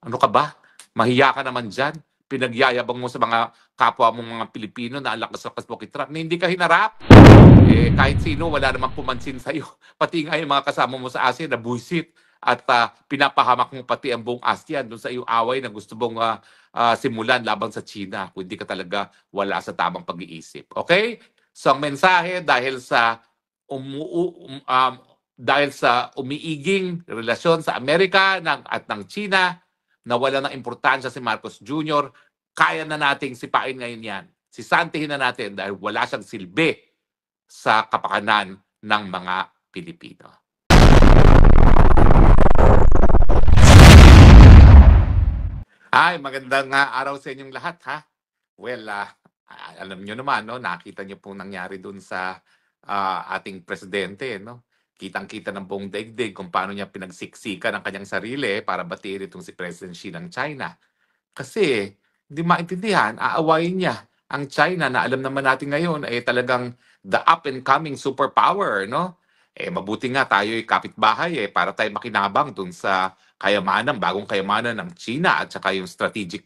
Ano ka ba? Mahiya ka naman diyan. Pinagyayabang mo sa mga kapwa mong mga Pilipino na ang lakas-lakas mo kitrap na hindi ka hinarap. Eh, kahit sino wala namang pumansin sa'yo. Pati nga yung mga kasama mo sa ASEAN nabuwisit at pinapahamak mo pati ang buong ASEAN doon sa iyong away na gusto mong simulan laban sa China kung hindi ka talaga wala sa tamang pag-iisip. Okay? So ang mensahe dahil sa umiiging relasyon sa Amerika at ng China, na wala ng importansya si Marcos Jr., kaya na nating sipain ngayon yan. Sisantihin na natin dahil wala siyang silbi sa kapakanan ng mga Pilipino. Ay, magandang araw sa inyong lahat, ha? Well, alam nyo naman, no, nakita nyo pong nangyari dun sa ating presidente, no? Kitang-kita ng buong daigdig kung paano niya pinagsiksikan ang kanyang sarili para batiin itong si President Xi ng China. Kasi hindi maintindihan, aawayin niya ang China na alam naman natin ngayon ay talagang the up and coming superpower, no? Eh mabuti nga tayo'y kapitbahay para tayo makinabang dun sa bagong kayamanan ng China at saka yung strategic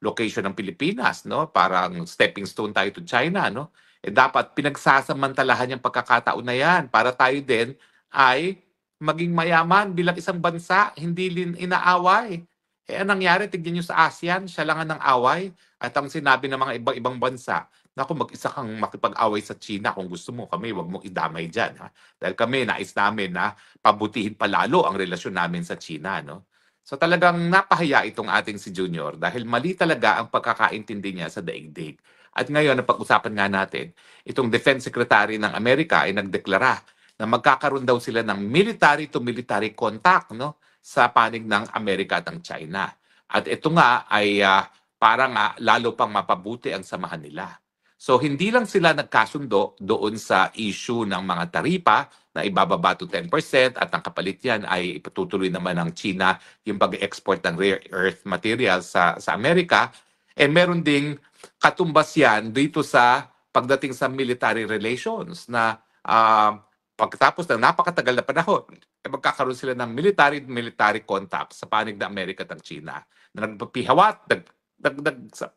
location ng Pilipinas, no? Parang stepping stone tayo to China, no? Eh dapat pinagsasamantalahan yung pagkakataon na yan para tayo din ay maging mayaman bilang isang bansa, hindi inaaway. Eh, anong nangyari? Tignan niyo sa ASEAN, siya lang ang away. At ang sinabi ng mga ibang bansa, naku, mag-isa kang makipag-away sa China kung gusto mo. Kami, wag mong idamay dyan. Ha? Dahil kami, nais namin na pabutihin palalo ang relasyon namin sa China. No? So talagang napahiya itong ating si Junior dahil mali talaga ang pagkakaintindi niya sa daigdig. At ngayon, napag-usapan nga natin, itong Defense Secretary ng Amerika ay nagdeklara na magkakaroon daw sila ng military-to-military contact, no? Sa panig ng Amerika at ng China. At ito nga ay para nga lalo pang mapabuti ang samahan nila. So hindi lang sila nagkasundo doon sa issue ng mga taripa na ibababa to 10% at ang kapalit yan ay ipatutuloy naman ng China yung pag-export ng rare earth materials sa Amerika. Eh meron ding katumbas yan dito sa pagdating sa military relations na pagkatapos ng napakatagal na panahon, magkakaroon sila ng military contact sa panig ng Amerika at ng China na nagpapihawat,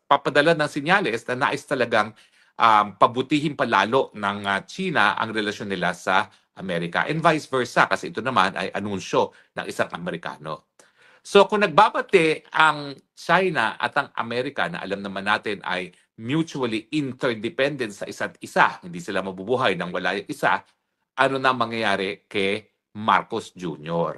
papadala ng sinyales na nais talagang pabutihin palalo ng China ang relasyon nila sa Amerika and vice versa kasi ito naman ay anunsyo ng isang Amerikano. So kung nagbabate ang China at ang Amerika na alam naman natin ay mutually interdependent sa isa't isa, hindi sila mabubuhay nang wala yung isa, ano na mangyayari kay Marcos Jr.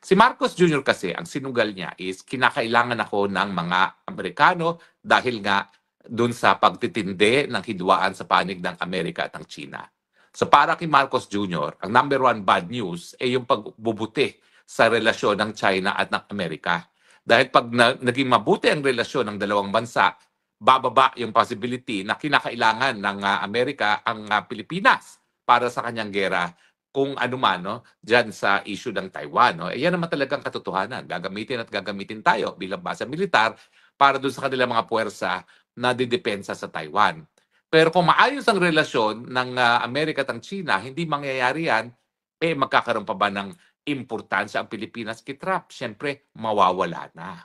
Si Marcos Jr. kasi, ang sinugal niya is kinakailangan ako ng mga Amerikano dahil nga dun sa pagtitindi ng hidwaan sa panig ng Amerika at ng China. So para kay Marcos Jr., ang number one bad news ay yung pagbubuti sa relasyon ng China at ng Amerika. Dahil pag naging mabuti ang relasyon ng dalawang bansa, bababa yung possibility na kinakailangan ng Amerika ang Pilipinas para sa kanyang gera kung ano man, no, dyan sa issue ng Taiwan. No? Yan naman talagang katotohanan. Gagamitin at gagamitin tayo bilang basa militar para doon sa kanilang mga puwersa na didepensa sa Taiwan. Pero kung maayos ang relasyon ng Amerika at ng China, hindi mangyayari yan, eh magkakaroon pa ba ng importansya ang Pilipinas kitrap? Siyempre, mawawala na.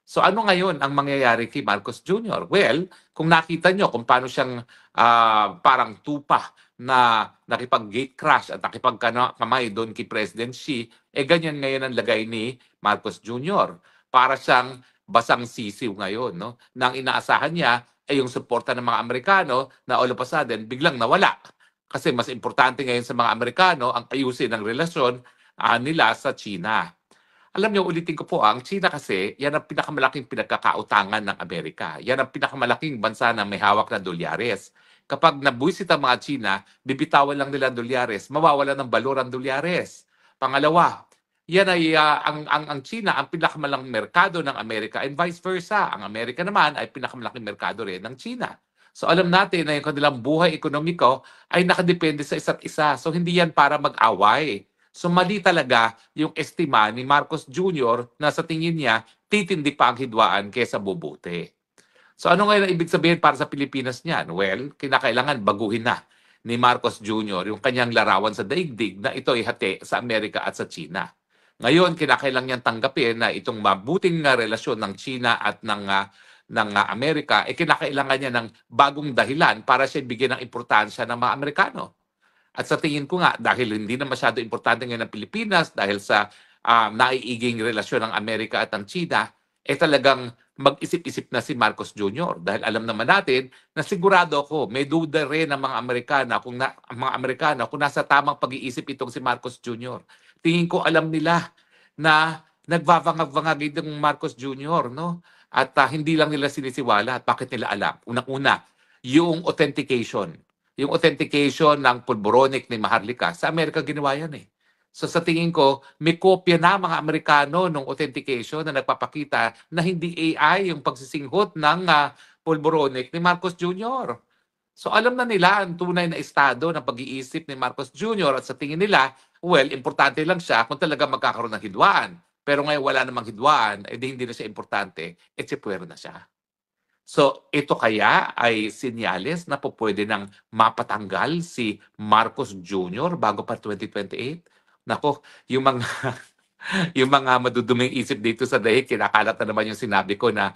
So ano ngayon ang mangyayari kay Marcos Jr.? Well, kung nakita nyo kung paano siyang parang tupa na nakipag-gate crash at nakipagkamay doon kay President Xi, eh ganyan ngayon ang lagay ni Marcos Jr. Para siyang basang sisiw ngayon, no? Nang inaasahan niya ay yung suporta ng mga Amerikano na all of a sudden biglang nawala. Kasi mas importante ngayon sa mga Amerikano ang ayusin ang relasyon nila sa China. Alam niyo, ulitin ko po, ang China kasi, yan ang pinakamalaking pinagkakautangan ng Amerika. Yan ang pinakamalaking bansa na may hawak na dolyares. Kapag nabuisit ang mga China, bibitawan lang nila ang dolyares, mawawala ng balor ang dolyares. Pangalawa, yan ay ang China ang pinakamalaking merkado ng Amerika and vice versa. Ang Amerika naman ay pinakamalaking merkado rin ng China. So alam natin na yung kanilang buhay ekonomiko ay nakadepende sa isa't isa. So hindi yan para mag-away. So mali talaga yung estima ni Marcos Jr. na sa tingin niya titindi pa ang hidwaan kaysa bubuti. So ano ngayon ang ibig sabihin para sa Pilipinas niyan? Well, kinakailangan baguhin na ni Marcos Jr. yung kanyang larawan sa daigdig na ito ay hati sa Amerika at sa China. Ngayon, kinakailangan niyang tanggapin na itong mabuting relasyon ng China at ng Amerika, kinakailangan niya ng bagong dahilan para siya bigyan ng importansya ng mga Amerikano. At sa tingin ko nga, dahil hindi na masyado importante ngayon ng Pilipinas, dahil sa naiiging relasyon ng Amerika at ng China, talagang mag-isip-isip na si Marcos Jr. Dahil alam naman natin na sigurado ako, may duda rin ng mga Amerikano kung nasa tamang pag-iisip itong si Marcos Jr. Tingin ko alam nila na nagvavangag-vangag itong Marcos Jr., no? At hindi lang nila sinisiwala. At bakit nila alam? Unang-una, yung authentication. Yung authentication ng pulboronic ni Maharlika, sa Amerika ginawa yan eh. So sa tingin ko, may kopya na mga Amerikano ng authentication na nagpapakita na hindi AI yung pagsisinghot ng pulboronic ni Marcos Jr. So alam na nila ang tunay na estado ng pag-iisip ni Marcos Jr. at sa tingin nila, well, importante lang siya kung talaga magkakaroon ng hidwaan. Pero ngayon wala namang hidwaan, hindi na siya importante, sipwero na siya. So, ito kaya ay senyales na pwede nang mapatanggal si Marcos Jr. bago pa 2028? Nako, yung mga yung mga maduduming isip dito sa dahil, kinakalat na naman yung sinabi ko na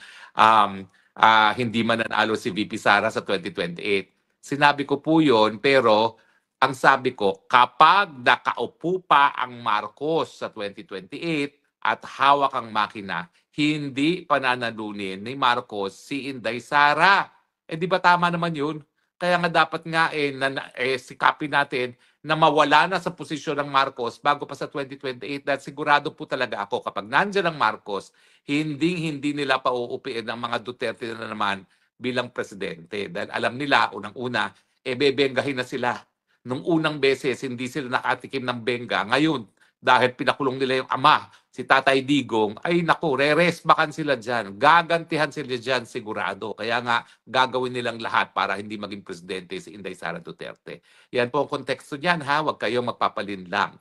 hindi mananalo si VP Sara sa 2028. Sinabi ko po yun, pero ang sabi ko, kapag nakaupo pa ang Marcos sa 2028 at hawak ang makina, hindi pananalunin ni Marcos si Inday Sara. Di ba tama naman yun? Kaya nga dapat nga sikapin natin na mawala na sa posisyon ng Marcos bago pa sa 2028 dahil sigurado po talaga ako kapag nandiyan ang Marcos, hindi nila pauupiin ng mga Duterte na naman bilang presidente. Dahil alam nila, unang-una, bebengahin na sila. Nung unang beses, hindi sila nakatikim ng benga. Ngayon, dahil pinakulong nila yung ama, si Tatay Digong, ay naku, re-resbakan sila dyan. Gagantihan sila dyan sigurado. Kaya nga, gagawin nilang lahat para hindi maging presidente si Inday Sara Duterte. Yan po ang konteksto niyan ha, huwag kayong magpapalinlang.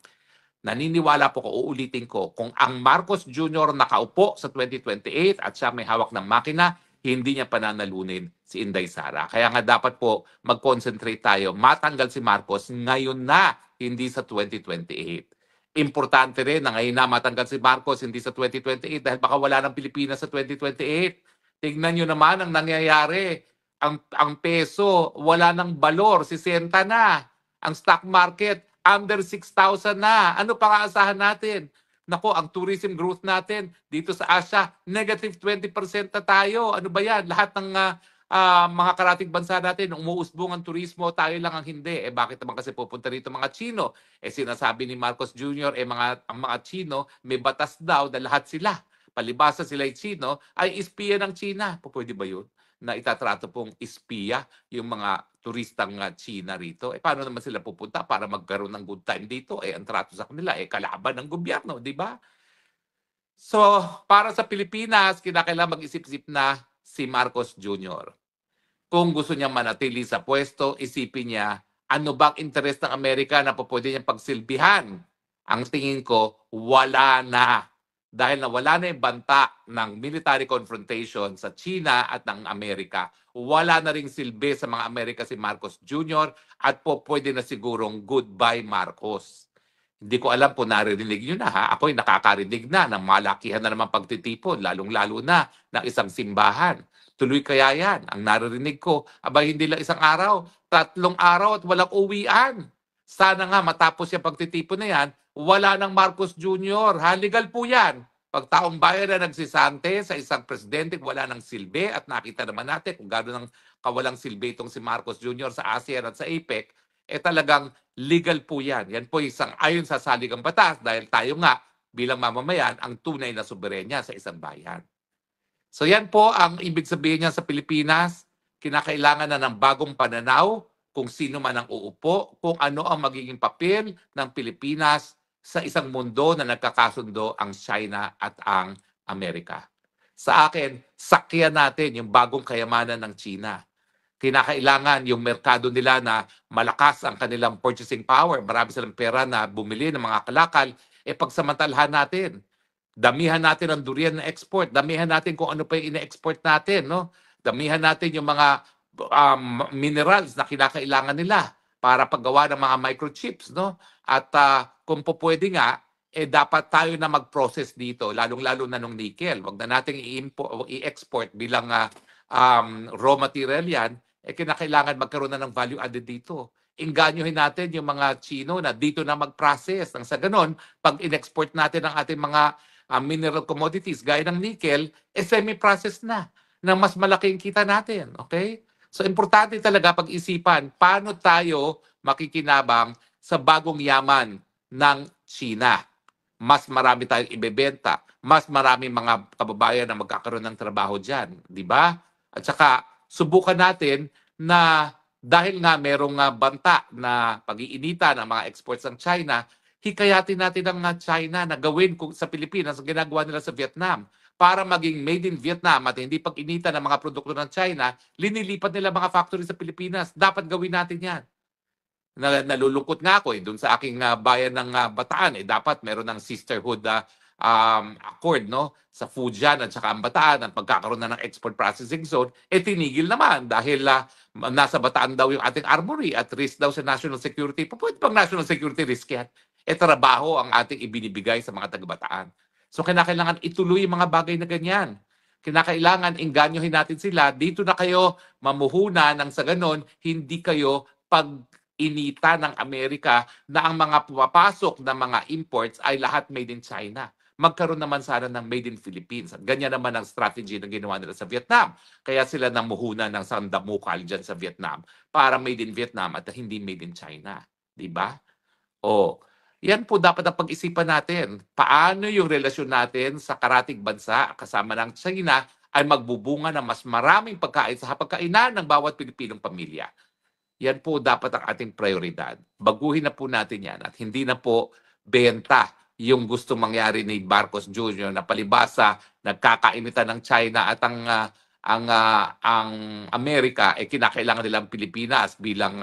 Naniniwala po ko, uulitin ko, kung ang Marcos Jr. nakaupo sa 2028 at siya may hawak ng makina, hindi niya pananalunin si Inday Sara. Kaya nga dapat po mag-concentrate tayo, matanggal si Marcos ngayon na, hindi sa 2028. Importante rin na ngayon na matanggal si Marcos hindi sa 2028 dahil baka wala ng Pilipinas sa 2028. Tignan nyo naman ang nangyayari. Ang peso, wala ng balor, 60 na. Ang stock market, under 6,000 na. Ano pang aasahan natin? Nako, ang tourism growth natin dito sa Asia, negative 20% na tayo. Ano ba yan? Lahat ng mga karating bansa natin, umuusbong ang turismo, tayo lang ang hindi. Bakit naman kasi pupunta rito mga Chino? Sinasabi ni Marcos Jr., ang mga Chino, may batas daw na lahat sila, palibasa sila ay Chino, ay espiya ng China. Pwede ba yun? Na itatrato pong espiya yung mga turistang China rito. Paano naman sila pupunta para magkaroon ng good time dito? Ang trato sa kanila, kalaban ng gobyerno, di ba? So, para sa Pilipinas, kinakailangan mag-isip-isip na si Marcos Jr. Kung gusto niya manatili sa pwesto, isipin niya, ano bang interes ng Amerika na pwede niyang pagsilbihan? Ang tingin ko, wala na. Dahil nawala na yung banta ng military confrontation sa China at ng Amerika, wala na ring silbi sa mga Amerika si Marcos Jr. at pwede na sigurong goodbye Marcos. Hindi ko alam kung naririnig nyo na ha. Ako'y nakakarinig na ng malakihan na naman pagtitipon, lalong-lalo na ng isang simbahan. Tuloy kaya yan. Ang naririnig ko, abay hindi lang isang araw, 3 araw at walang uwian. Sana nga matapos yung pagtitipon na yan, wala ng Marcos Jr. Ha, legal po yan. Pag taong bayan na nagsisante sa isang presidente, wala ng silbi at nakita naman natin kung gano'n ng kawalang silbi itong si Marcos Jr. sa ASEAN at sa APEC, talagang legal po yan. Yan po isang ayon sa saligang batas dahil tayo nga bilang mamamayan ang tunay na soberenya sa isang bayan. So yan po ang ibig sabihin niya sa Pilipinas. Kinakailangan na ng bagong pananaw kung sino man ang uupo, kung ano ang magiging papel ng Pilipinas sa isang mundo na nagkakasundo ang China at ang Amerika. Sa akin, sakyan natin yung bagong kayamanan ng China. Kinakailangan yung merkado nila na malakas ang kanilang purchasing power. Marami silang pera na bumili ng mga kalakal. Pagsamantalahan natin. Damihan natin ang durian na export. Damihan natin kung ano pa yung ine-export natin. No? Damihan natin yung mga minerals na kinakailangan nila para paggawa ng mga microchips. No? At kung po pwede nga, dapat tayo na mag-process dito, lalong-lalo na nung nickel. Wag na nating i-export bilang raw material yan, kinakailangan magkaroon na ng value added dito. Inganyohin natin yung mga Chino na dito na mag-process. Nang sa ganon, pag in-export natin ang ating mga mineral commodities gaya ng nickel, semi-process na mas malaki yung kita natin. Okay? So, importante talaga pag-isipan paano tayo makikinabang sa bagong yaman ng China. Mas marami tayong ibebenta, mas maraming mga kababayan na magkakaroon ng trabaho dyan. Di ba? At saka, subukan natin na dahil nga merong banta na pag-iinita ng mga exports ng China, hikayatin natin ang China na gawin sa Pilipinas ang ginagawa nila sa Vietnam para maging made in Vietnam at hindi pag-inita ng mga produkto ng China, linilipat nila mga factory sa Pilipinas. Dapat gawin natin yan. Nalulungkot nga ako doon sa aking bayan ng Bataan, dapat meron ng sisterhood accord no sa Fujian at saka ang Bataan at pagkakaroon na ng export processing zone, tinigil naman dahil nasa Bataan daw yung ating armory at risk daw sa national security. Pwede pang national security risk yan? Trabaho ang ating ibinibigay sa mga taga-Bataan. So kinakailangan ituloy yung mga bagay na ganyan. Kinakailangan inganyohin natin sila, dito na kayo mamuhuna nang sa ganon, hindi kayo inita ng Amerika na ang mga pumapasok na mga imports ay lahat made in China. Magkaroon naman sana ng made in Philippines. At ganyan naman ang strategy na ginawa nila sa Vietnam. Kaya sila namuhuna ng sandamukal dyan sa Vietnam para made in Vietnam at hindi made in China. Diba? Yan po dapat ang pag-isipan natin. Paano yung relasyon natin sa karatig bansa kasama ng China ay magbubunga ng mas maraming pagkain sa hapagkainan ng bawat Pilipinong pamilya. Yan po dapat ang ating prioridad. Baguhin na po natin yan at hindi na po benta yung gusto mangyari ni Marcos Jr. na palibasa nagkakainitan ng China at ang Amerika kinakailangan nilang Pilipinas bilang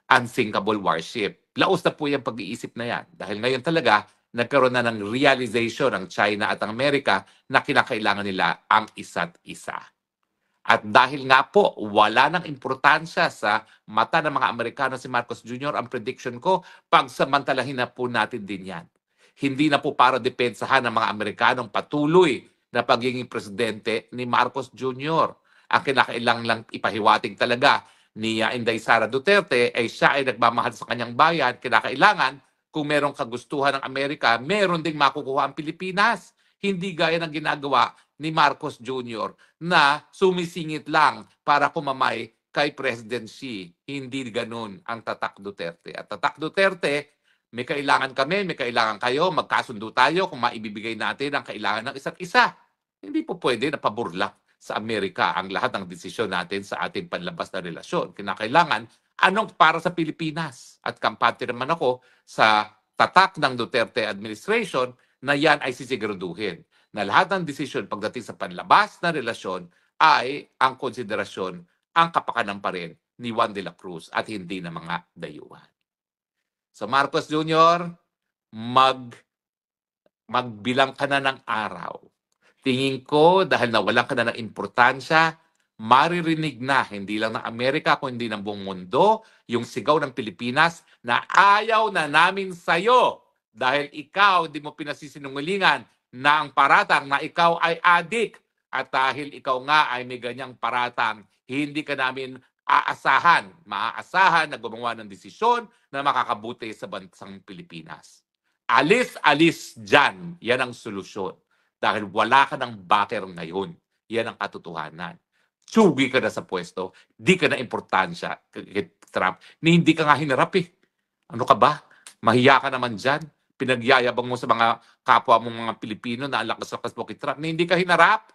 unsinkable warship. Laos na po yung pag-iisip na yan dahil ngayon talaga nagkaroon na ng realization ng China at ang Amerika na kinakailangan nila ang isa't isa. At dahil nga po, wala nang importansya sa mata ng mga Amerikano si Marcos Jr., ang prediction ko, pagsamantalahin na po natin din yan. Hindi na po para depensahan ng mga Amerikanong patuloy na pagiging presidente ni Marcos Jr. Ang kinakailangan lang ipahiwatig talaga ni Inday Sara Duterte ay siya ay nagmamahal sa kanyang bayan. Kinakailangan, kung merong kagustuhan ng Amerika, meron ding makukuha ang Pilipinas. Hindi gaya ng ginagawa ni Marcos Jr. na sumisingit lang para kumamay kay President Xi. Hindi ganun ang Tatak Duterte. At Tatak Duterte, may kailangan kami, may kailangan kayo, magkasundo tayo kung maibibigay natin ang kailangan ng isa't isa. Hindi po pwede na paburla sa Amerika ang lahat ng desisyon natin sa ating panlabas na relasyon. Kinakailangan, anong para sa Pilipinas? At kampante naman ako sa tatak ng Duterte administration na yan ay sisiguraduhin na lahat ng desisyon pagdating sa panlabas na relasyon ay ang konsiderasyon, ang kapakanan pa rin ni Juan de la Cruz at hindi ng mga dayuhan. So Marcos Jr., magbilang ka na ng araw. Tingin ko dahil nawalan ka na ng importansya, maririnig na hindi lang ng Amerika kundi ng buong mundo yung sigaw ng Pilipinas na ayaw na namin sa'yo dahil ikaw di mo pinasisinungalingan na ang paratang na ikaw ay adik at dahil ikaw nga ay may ganyang paratang, hindi ka namin maaasahan na gumawa ng desisyon na makakabuti sa bansang Pilipinas. Alis-alis dyan, yan ang solusyon. Dahil wala ka ng backer ngayon. Yan ang katotohanan. Tsugi ka na sa pwesto, di ka na importansya kay Trump, ni hindi ka nga hinarap eh. Ano ka ba? Mahiya ka naman dyan. Pinagyayabang mo sa mga kapwa mong mga Pilipino na ang lakas-lakas mo kay Trump, na hindi ka hinarap.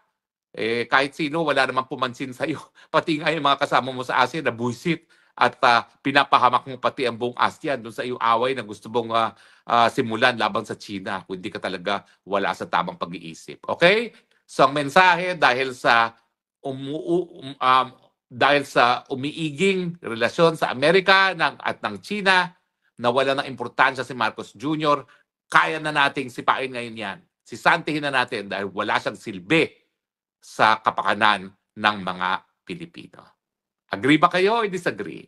Kahit sino, wala namang pumansin sa'yo. Pati nga yung mga kasama mo sa ASEAN na buisit at pinapahamak mo pati ang buong ASEAN doon sa iyong away na gusto mong simulan laban sa China kung hindi ka talaga wala sa tamang pag-iisip. Okay? So ang mensahe dahil sa umiiging relasyon sa Amerika at ng China, na wala ng importansya si Marcos Jr., kaya na nating sipain ngayon yan. Sisantihin na natin dahil wala siyang silbi sa kapakanan ng mga Pilipino. Agree ba kayo o disagree?